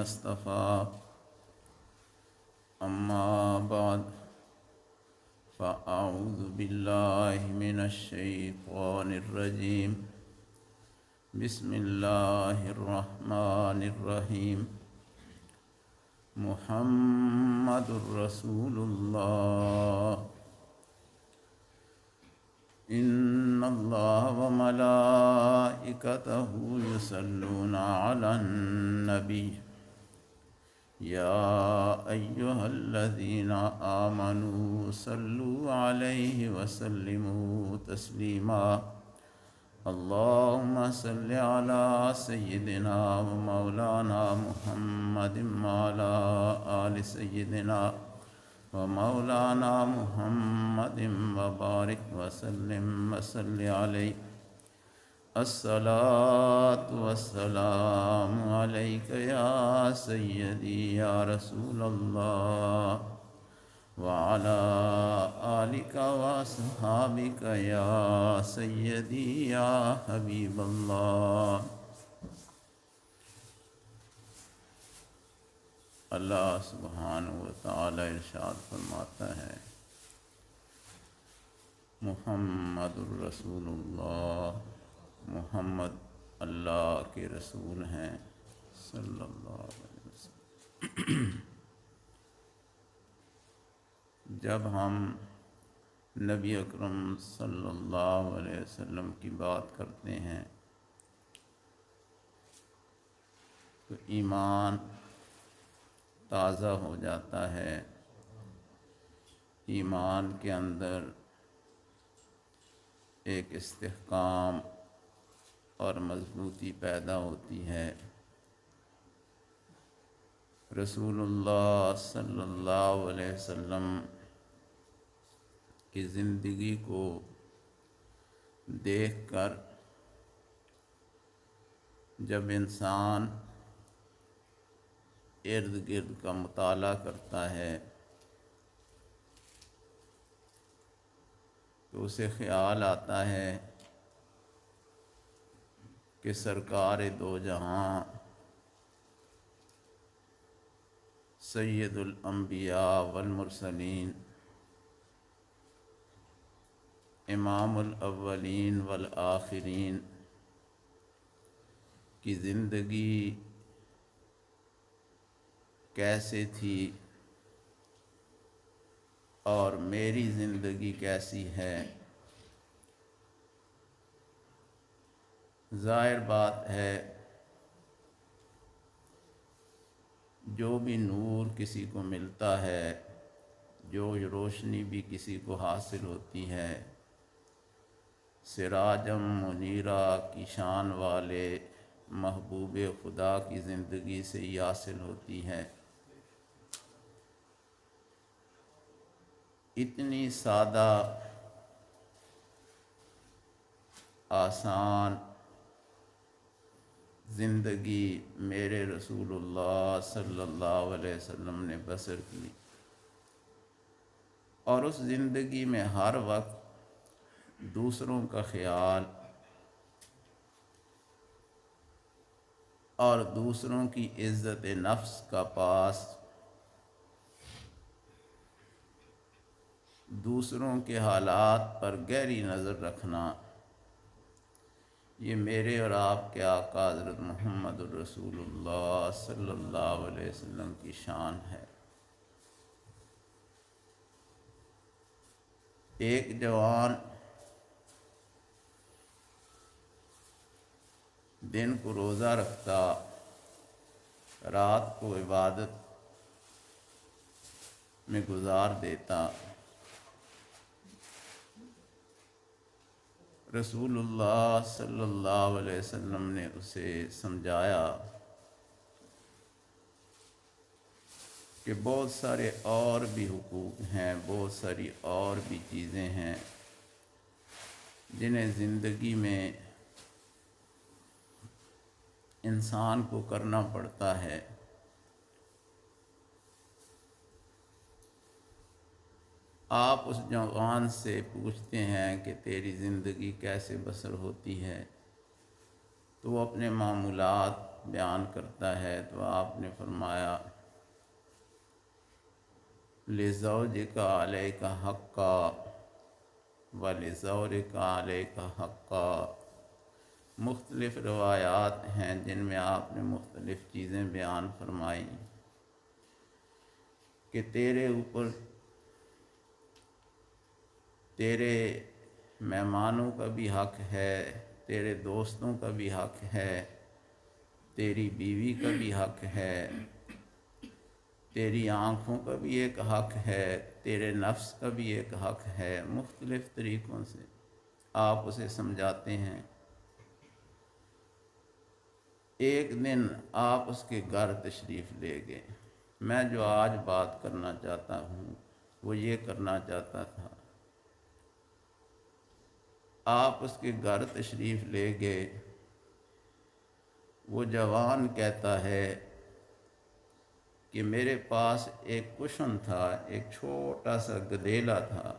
اصطفى أما بعد فأعوذ بالله من الشيطان الرجيم بسم الله الرحمن الرحيم محمد رسول الله إن الله وملائكته يصلون على النبي يا أيها الذين آمنوا صلوا عليه وسلموا تسليما اللهم صل على سيدنا ومولانا محمد وعلى آل سيدنا ومولانا محمد وبارك وسلم وصل عليه الصلاة والسلام عليك يا سيدي يا رسول الله وعلى آلك وأصحابك يا سيدي يا حبيب الله۔ اللہ سبحانہ و تعالی ارشاد فرماتا ہے محمد الرسول اللہ، محمد اللہ کے رسول ہیں صلی اللہ علیہ وسلم۔ جب ہم نبی اکرم صلی اللہ علیہ وسلم کی بات کرتے ہیں تو ایمان تازہ ہو جاتا ہے، ایمان کے اندر ایک استحکام اور مضبوطی پیدا ہوتی ہے۔ رسول اللہ صلی اللہ علیہ وسلم کی زندگی کو دیکھ کر جب انسان ارد گرد کا مطالعہ کرتا ہے تو اسے خیال آتا ہے کہ سرکار دو جہاں سید الانبیاء والمرسلین، امام الاولین والآخرین کی زندگی کیسے تھی اور میری زندگی کیسی ہے۔ ظاہر بات ہے جو بھی نور کسی کو ملتا ہے، جو روشنی بھی کسی کو حاصل ہوتی ہے، سراجم منیرہ کی شان والے محبوب خدا کی زندگی سے ہی حاصل ہوتی ہے۔ اتنی سادہ، آسان زندگی میرے رسول اللہ صلی اللہ علیہ وسلم نے بسر کی، اور اس زندگی میں ہر وقت دوسروں کا خیال اور دوسروں کی عزت نفس کا پاس، دوسروں کے حالات پر گہری نظر رکھنا، یہ میرے اور آپ کے آقا حضرت محمد الرسول اللہ صلی اللہ علیہ وسلم کی شان ہے۔ ایک جوان دن کو روزہ رکھتا، رات کو عبادت میں گزار دیتا۔ رسول اللہ صلی اللہ علیہ وسلم نے اسے سمجھایا کہ بہت سارے اور بھی حقوق ہیں، بہت ساری اور بھی چیزیں ہیں جنہیں زندگی میں انسان کو کرنا پڑتا ہے۔ آپ اس جوان سے پوچھتے ہیں کہ تیری زندگی کیسے بسر ہوتی ہے، تو وہ اپنے معمولات بیان کرتا ہے تو آپ نے فرمایا لِزَوْجِكَ عَلَيْكَ حَقًّا وَلِزَوْجِكَ عَلَيْكَ حَقًّا۔ مختلف روایات ہیں جن میں آپ نے مختلف چیزیں بیان فرمائی کہ تیرے اوپر تیرے مہمانوں کا بھی حق ہے، تیرے دوستوں کا بھی حق ہے، تیری بیوی کا بھی حق ہے، تیری آنکھوں کا بھی ایک حق ہے، تیرے نفس کا بھی ایک حق ہے۔ مختلف طریقوں سے آپ اسے سمجھاتے ہیں۔ ایک دن آپ اس کے گھر تشریف لے گئے۔ میں جو آج بات کرنا چاہتا ہوں وہ یہ کرنا چاہتا تھا۔ آپ اس کے گھر تشریف لے گئے، وہ جوان کہتا ہے کہ میرے پاس ایک کشن تھا، ایک چھوٹا سا گدیلا تھا،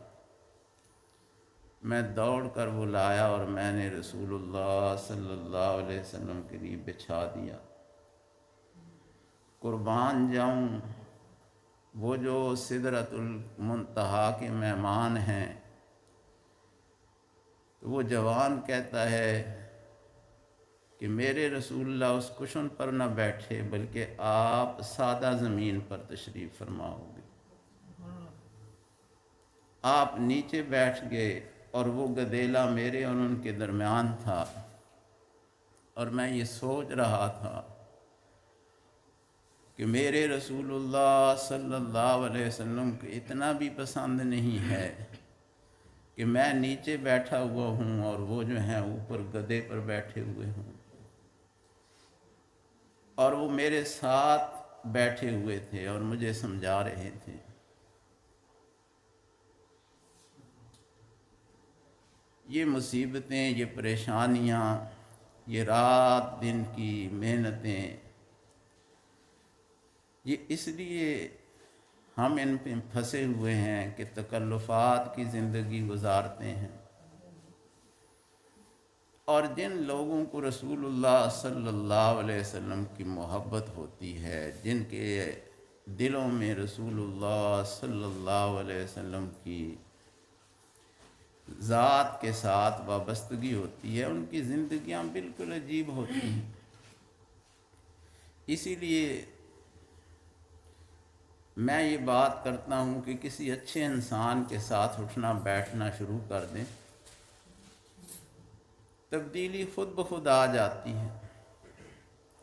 میں دوڑ کر وہ لایا اور میں نے رسول اللہ صلی اللہ علیہ وسلم کے لیے بچھا دیا۔ قربان جاؤں، وہ جو سدرۃ المنتہا کے مہمان ہیں، تو وہ جوان کہتا ہے کہ میرے رسول اللہ اس کشن پر نہ بیٹھے بلکہ آپ سادہ زمین پر تشریف فرما ہو گے۔ آپ نیچے بیٹھ گئے اور وہ گدیلا میرے اور ان کے درمیان تھا، اور میں یہ سوچ رہا تھا کہ میرے رسول اللہ صلی اللہ علیہ وسلم کو اتنا بھی پسند نہیں ہے کہ میں نیچے بیٹھا ہوا ہوں اور وہ جو ہیں اوپر گدے پر بیٹھے ہوئے ہوں، اور وہ میرے ساتھ بیٹھے ہوئے تھے اور مجھے سمجھا رہے تھے۔ یہ مصیبتیں، یہ پریشانیاں، یہ رات دن کی محنتیں، یہ اس لیے ہم ان پہ پھنسے ہوئے ہیں کہ تکلفات کی زندگی گزارتے ہیں۔ اور جن لوگوں کو رسول اللہ صلی اللہ علیہ وسلم کی محبت ہوتی ہے، جن کے دلوں میں رسول اللہ صلی اللہ علیہ وسلم کی ذات کے ساتھ وابستگی ہوتی ہے، ان کی زندگیاں بالکل عجیب ہوتی ہیں۔ اسی لیے میں یہ بات کرتا ہوں کہ کسی اچھے انسان کے ساتھ اٹھنا بیٹھنا شروع کر دیں، تبدیلی خود بخود آ جاتی ہے۔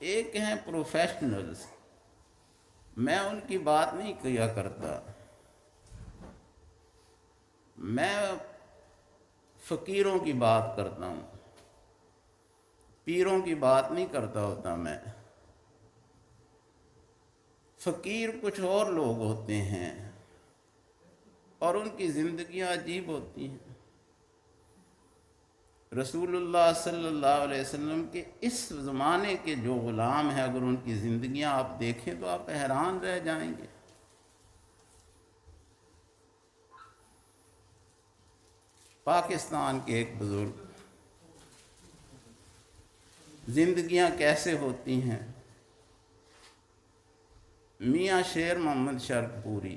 ایک ہیں پروفیشنلز، میں ان کی بات نہیں کیا کرتا، میں فقیروں کی بات کرتا ہوں، پیروں کی بات نہیں کرتا ہوتا میں۔ فقیر کچھ اور لوگ ہوتے ہیں اور ان کی زندگیاں عجیب ہوتی ہیں۔ رسول اللہ صلی اللہ علیہ وسلم کے اس زمانے کے جو غلام ہیں، اگر ان کی زندگیاں آپ دیکھیں تو آپ حیران رہ جائیں گے۔ پاکستان کے ایک بزرگ، زندگیاں کیسے ہوتی ہیں۔ میاں شیر محمد شرک پوری،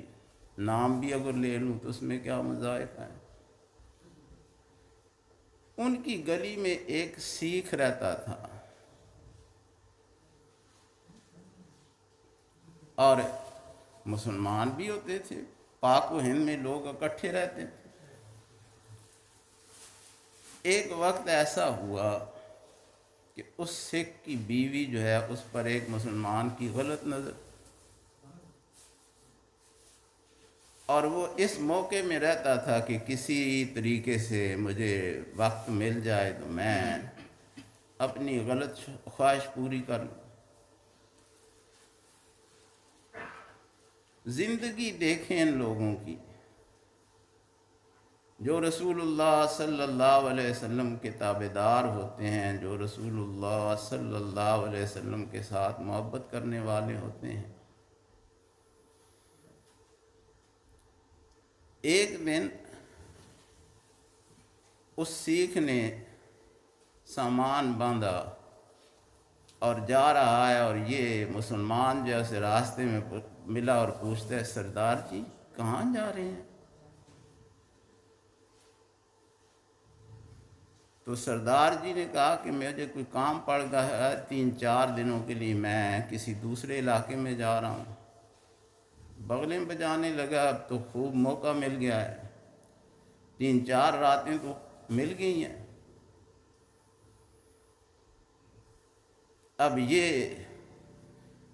نام بھی اگر لے لوں تو اس میں کیا مذائق ہے۔ ان کی گلی میں ایک سکھ رہتا تھا اور مسلمان بھی ہوتے تھے، پاک و ہند میں لوگ اکٹھے رہتے تھے۔ ایک وقت ایسا ہوا کہ اس سکھ کی بیوی جو ہے اس پر ایک مسلمان کی غلط نظر، اور وہ اس موقع میں رہتا تھا کہ کسی طریقے سے مجھے وقت مل جائے تو میں اپنی غلط خواہش پوری کر لوں۔ زندگی دیکھیں ان لوگوں کی جو رسول اللہ صلی اللہ علیہ وسلم کے تابعدار ہوتے ہیں، جو رسول اللہ صلی اللہ علیہ وسلم کے ساتھ محبت کرنے والے ہوتے ہیں۔ ایک دن اس سکھ نے سامان باندھا اور جا رہا ہے، اور یہ مسلمان جو ہے اسے راستے میں ملا اور پوچھتا ہے سردار جی کہاں جا رہے ہیں؟ تو سردار جی نے کہا کہ مجھے کوئی کام پڑ گیا ہے، 3-4 دنوں کے لیے میں کسی دوسرے علاقے میں جا رہا ہوں۔ بغلیں بجانے لگا، اب تو خوب موقع مل گیا ہے، 3-4 راتیں تو مل گئی ہیں۔ اب یہ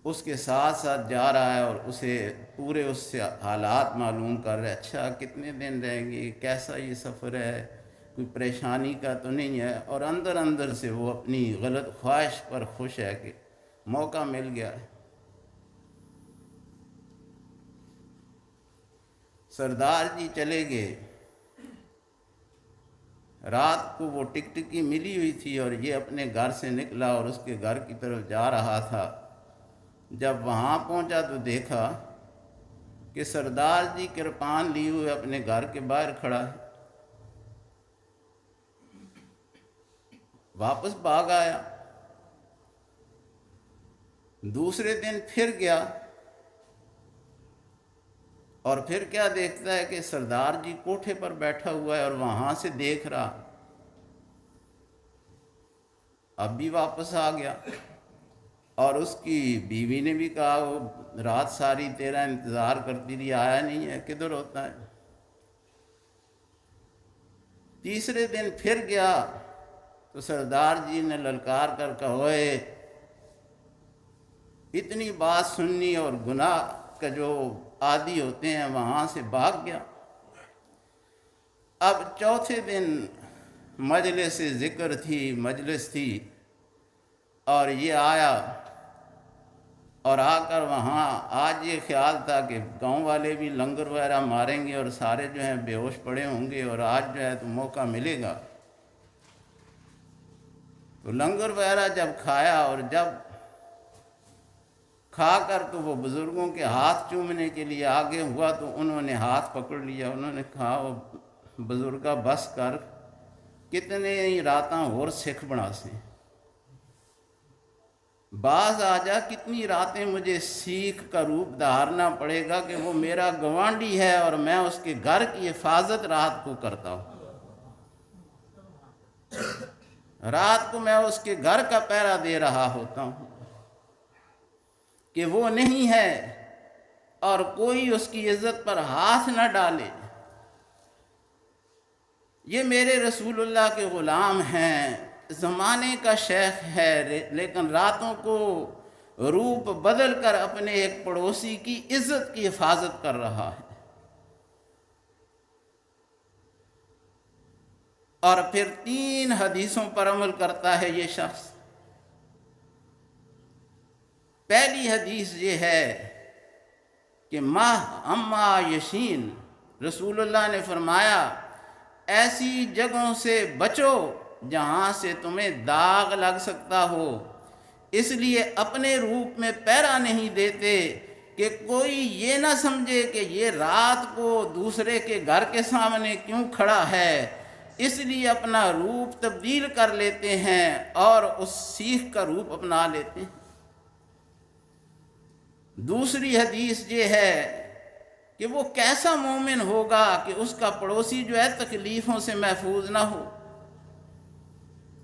اس کے ساتھ ساتھ جا رہا ہے اور اسے پورے اس سے حالات معلوم کر رہے، اچھا کتنے دن رہیں گے، کیسا یہ سفر ہے، کوئی پریشانی کا تو نہیں ہے، اور اندر اندر سے وہ اپنی غلط خواہش پر خوش ہے کہ موقع مل گیا ہے۔ سردار جی چلے گئے، رات کو وہ ٹکٹکی ملی ہوئی تھی اور یہ اپنے گھر سے نکلا اور اس کے گھر کی طرف جا رہا تھا۔ جب وہاں پہنچا تو دیکھا کہ سردار جی کرپان لیے ہوئے اپنے گھر کے باہر کھڑا ہے۔ واپس بھاگ آیا، دوسرے دن پھر گیا اور پھر کیا دیکھتا ہے کہ سردار جی کوٹھے پر بیٹھا ہوا ہے اور وہاں سے دیکھ رہا۔ اب بھی واپس آ گیا اور اس کی بیوی نے بھی کہا وہ رات ساری تیرا انتظار کرتی رہی، آیا نہیں ہے، کدھر ہوتا ہے؟ تیسرے دن پھر گیا تو سردار جی نے للکار کر کہا ہوئے اتنی بات سننی، اور گناہ کا جو عادی ہوتے ہیں وہاں سے بھاگ گیا۔ اب چوتھے دن مجلس ذکر تھی، مجلس تھی، اور یہ آیا اور آ کر وہاں آج یہ خیال تھا کہ گاؤں والے بھی لنگر وغیرہ ماریں گے اور سارے جو ہیں بے ہوش پڑے ہوں گے اور آج جو ہے تو موقع ملے گا۔ تو لنگر وغیرہ جب کھایا اور جب کھا کر تو وہ بزرگوں کے ہاتھ چومنے کے لیے آگے ہوا تو انہوں نے ہاتھ پکڑ لیا، انہوں نے کہا وہ بزرگا بس کر، کتنے ہی راتاں اور سکھ بنا سے، بعض آ جا کتنی راتیں مجھے سیکھ کا روپ دھارنا پڑے گا کہ وہ میرا گوانڈی ہے اور میں اس کے گھر کی حفاظت رات کو کرتا ہوں، رات کو میں اس کے گھر کا پہرا دے رہا ہوتا ہوں کہ وہ نہیں ہے اور کوئی اس کی عزت پر ہاتھ نہ ڈالے۔ یہ میرے رسول اللہ کے غلام ہیں، زمانے کا شیخ ہے، لیکن راتوں کو روپ بدل کر اپنے ایک پڑوسی کی عزت کی حفاظت کر رہا ہے۔ اور پھر 3 حدیثوں پر عمل کرتا ہے یہ شخص۔ پہلی حدیث یہ ہے کہ ماہ اما یشین، رسول اللہ نے فرمایا ایسی جگہوں سے بچو جہاں سے تمہیں داغ لگ سکتا ہو، اس لیے اپنے روپ میں پہرا نہیں دیتے کہ کوئی یہ نہ سمجھے کہ یہ رات کو دوسرے کے گھر کے سامنے کیوں کھڑا ہے، اس لیے اپنا روپ تبدیل کر لیتے ہیں اور اس سیخ کا روپ اپنا لیتے ہیں۔ دوسری حدیث یہ ہے کہ وہ کیسا مومن ہوگا کہ اس کا پڑوسی جو ہے تکلیفوں سے محفوظ نہ ہو۔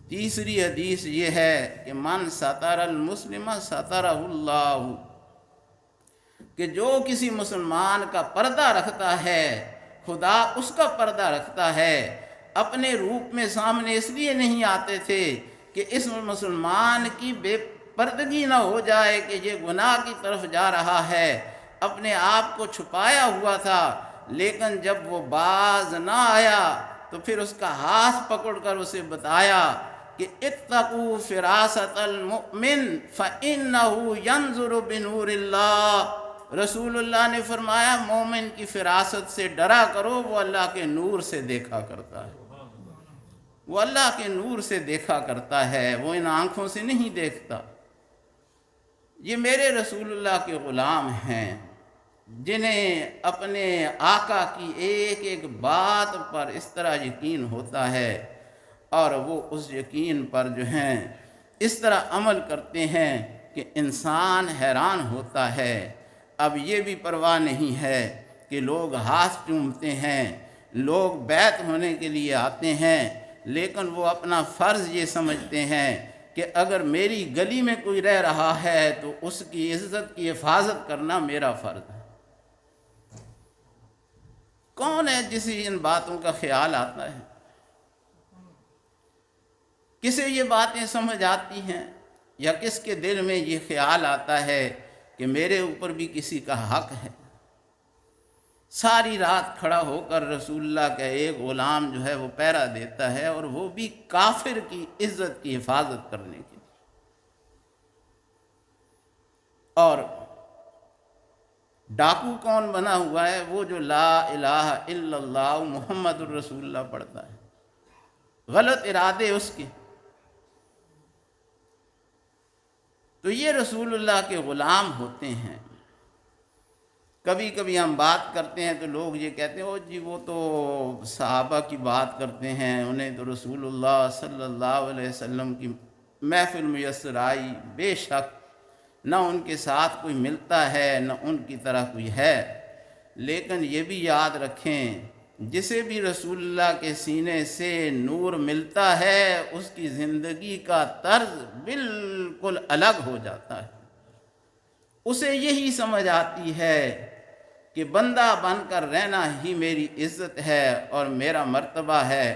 تیسری حدیث یہ ہے کہ من ستر المسلم سترہ اللہ، کہ جو کسی مسلمان کا پردہ رکھتا ہے خدا اس کا پردہ رکھتا ہے۔ اپنے روپ میں سامنے اس لیے نہیں آتے تھے کہ اس مسلمان کی بے پردگی نہ ہو جائے کہ یہ گناہ کی طرف جا رہا ہے، اپنے آپ کو چھپایا ہوا تھا، لیکن جب وہ باز نہ آیا تو پھر اس کا ہاتھ پکڑ کر اسے بتایا کہ اتقوا فراست المؤمن فإنہ ینظر بنور اللہ، رسول اللہ نے فرمایا مومن کی فراست سے ڈرا کرو، وہ اللہ کے نور سے دیکھا کرتا ہے، وہ اللہ کے نور سے دیکھا کرتا ہے، وہ ان آنکھوں سے نہیں دیکھتا۔ یہ میرے رسول اللہ کے غلام ہیں جنہیں اپنے آقا کی ایک ایک بات پر اس طرح یقین ہوتا ہے، اور وہ اس یقین پر جو ہیں اس طرح عمل کرتے ہیں کہ انسان حیران ہوتا ہے۔ اب یہ بھی پرواہ نہیں ہے کہ لوگ ہاتھ چومتے ہیں، لوگ بیعت ہونے کے لیے آتے ہیں، لیکن وہ اپنا فرض یہ سمجھتے ہیں کہ اگر میری گلی میں کوئی رہ رہا ہے تو اس کی عزت کی حفاظت کرنا میرا فرض ہے۔ کون ہے جسے ان باتوں کا خیال آتا ہے؟ کسے یہ باتیں سمجھ آتی ہیں، یا کس کے دل میں یہ خیال آتا ہے کہ میرے اوپر بھی کسی کا حق ہے؟ ساری رات کھڑا ہو کر رسول اللہ کا ایک غلام جو ہے وہ پہرا دیتا ہے، اور وہ بھی کافر کی عزت کی حفاظت کرنے کے لیے۔ اور ڈاکو کون بنا ہوا ہے؟ وہ جو لا الہ الا اللہ محمد الرسول اللہ پڑھتا ہے، غلط ارادے اس کے۔ تو یہ رسول اللہ کے غلام ہوتے ہیں۔ کبھی کبھی ہم بات کرتے ہیں تو لوگ یہ کہتے ہیں او جی وہ تو صحابہ کی بات کرتے ہیں، انہیں تو رسول اللہ صلی اللہ علیہ وسلم کی محفل میسر آئی، بے شک نہ ان کے ساتھ کوئی ملتا ہے نہ ان کی طرح کوئی ہے، لیکن یہ بھی یاد رکھیں جسے بھی رسول اللہ کے سینے سے نور ملتا ہے اس کی زندگی کا طرز بالکل الگ ہو جاتا ہے۔ اسے یہی سمجھ آتی ہے کہ بندہ بن کر رہنا ہی میری عزت ہے اور میرا مرتبہ ہے،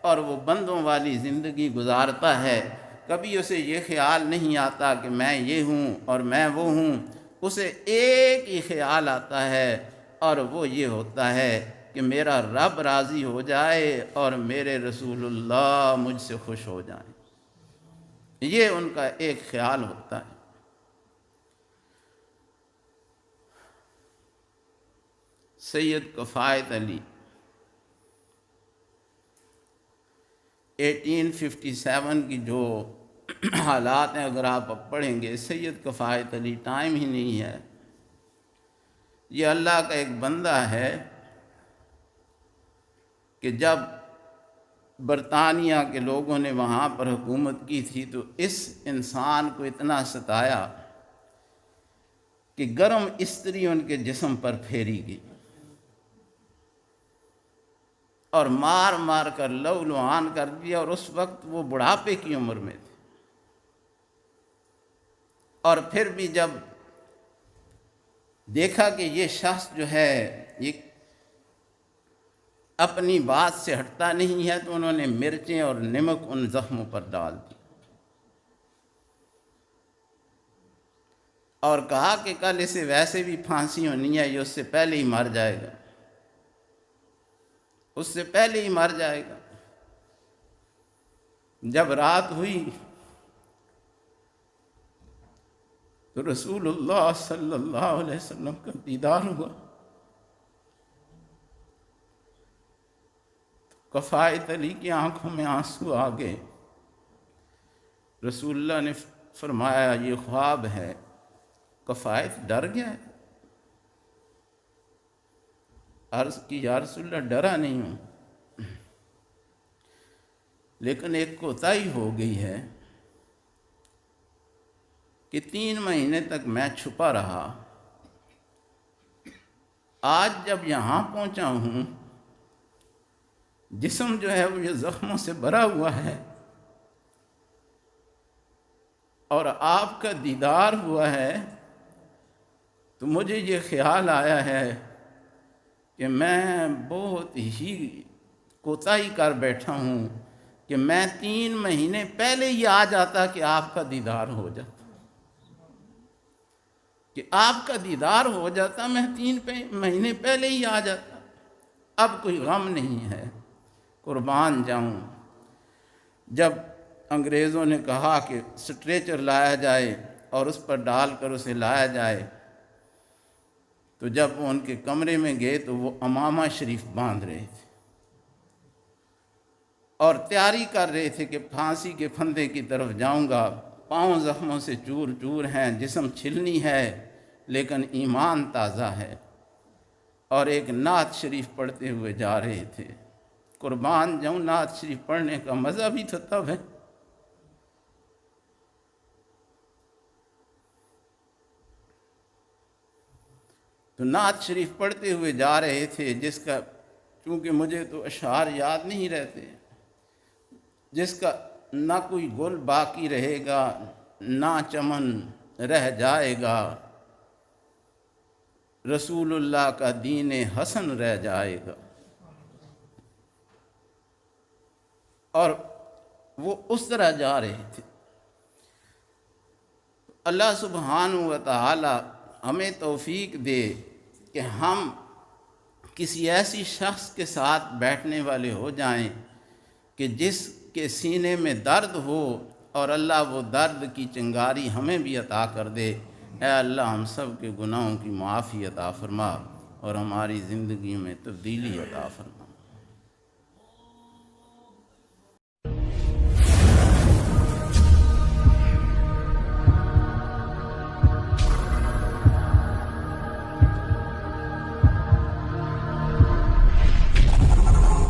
اور وہ بندوں والی زندگی گزارتا ہے۔ کبھی اسے یہ خیال نہیں آتا کہ میں یہ ہوں اور میں وہ ہوں، اسے ایک ہی خیال آتا ہے، اور وہ یہ ہوتا ہے کہ میرا رب راضی ہو جائے اور میرے رسول اللہ مجھ سے خوش ہو جائیں۔ یہ ان کا ایک خیال ہوتا ہے۔ سید کفایت علی 1857 کی جو حالات ہیں اگر آپ اب پڑھیں گے، سید کفایت علی، ٹائم ہی نہیں ہے، یہ اللہ کا ایک بندہ ہے کہ جب برطانیہ کے لوگوں نے وہاں پر حکومت کی تھی تو اس انسان کو اتنا ستایا کہ گرم استری ان کے جسم پر پھیری گئی، اور مار مار کر لو لعان کر دیا، اور اس وقت وہ بڑھاپے کی عمر میں تھے۔ اور پھر بھی جب دیکھا کہ یہ شخص جو ہے یہ اپنی بات سے ہٹتا نہیں ہے، تو انہوں نے مرچیں اور نمک ان زخموں پر ڈال دی اور کہا کہ کل اسے ویسے بھی پھانسی ہونی ہے، یہ اس سے پہلے ہی مر جائے گا، اس سے پہلے ہی مر جائے گا۔ جب رات ہوئی تو رسول اللہ صلی اللہ علیہ وسلم کا دیدار ہوا۔ کفایت علی کی آنکھوں میں آنسو آ گئے۔ رسول اللہ نے فرمایا یہ خواب ہے۔ کفایت ڈر گیا ہے، عرض کی یا رسول اللہ ڈرا نہیں ہوں، لیکن ایک کوتاہی ہو گئی ہے کہ 3 مہینے تک میں چھپا رہا، آج جب یہاں پہنچا ہوں جسم جو ہے وہ یہ زخموں سے بھرا ہوا ہے، اور آپ کا دیدار ہوا ہے، تو مجھے یہ خیال آیا ہے کہ میں بہت ہی کوتاہی کر بیٹھا ہوں کہ میں 3 مہینے پہلے ہی آ جاتا کہ آپ کا دیدار ہو جاتا، کہ آپ کا دیدار ہو جاتا، میں 3 مہینے پہلے ہی آ جاتا۔ اب کوئی غم نہیں ہے، قربان جاؤں۔ جب انگریزوں نے کہا کہ سٹریچر لایا جائے اور اس پر ڈال کر اسے لایا جائے، تو جب وہ ان کے کمرے میں گئے تو وہ امامہ شریف باندھ رہے تھے اور تیاری کر رہے تھے کہ پھانسی کے پھندے کی طرف جاؤں گا، پاؤں زخموں سے چور چور ہیں، جسم چھلنی ہے لیکن ایمان تازہ ہے، اور ایک نعت شریف پڑھتے ہوئے جا رہے تھے۔ قربان جاؤں، نعت شریف پڑھنے کا مزہ بھی تو تب ہے تو نعت شریف پڑھتے ہوئے جا رہے تھے، جس کا چونکہ مجھے تو اشعار یاد نہیں رہتے، جس کا نہ کوئی گل باقی رہے گا نہ چمن رہ جائے گا، رسول اللہ کا دین حسن رہ جائے گا۔ اور وہ اس طرح جا رہے تھے۔ اللہ سبحانہ و تعالی ہمیں توفیق دے کہ ہم کسی ایسی شخص کے ساتھ بیٹھنے والے ہو جائیں کہ جس کے سینے میں درد ہو، اور اللہ وہ درد کی چنگاری ہمیں بھی عطا کر دے۔ اے اللہ ہم سب کے گناہوں کی معافی عطا فرما اور ہماری زندگی میں تبدیلی عطا فرما۔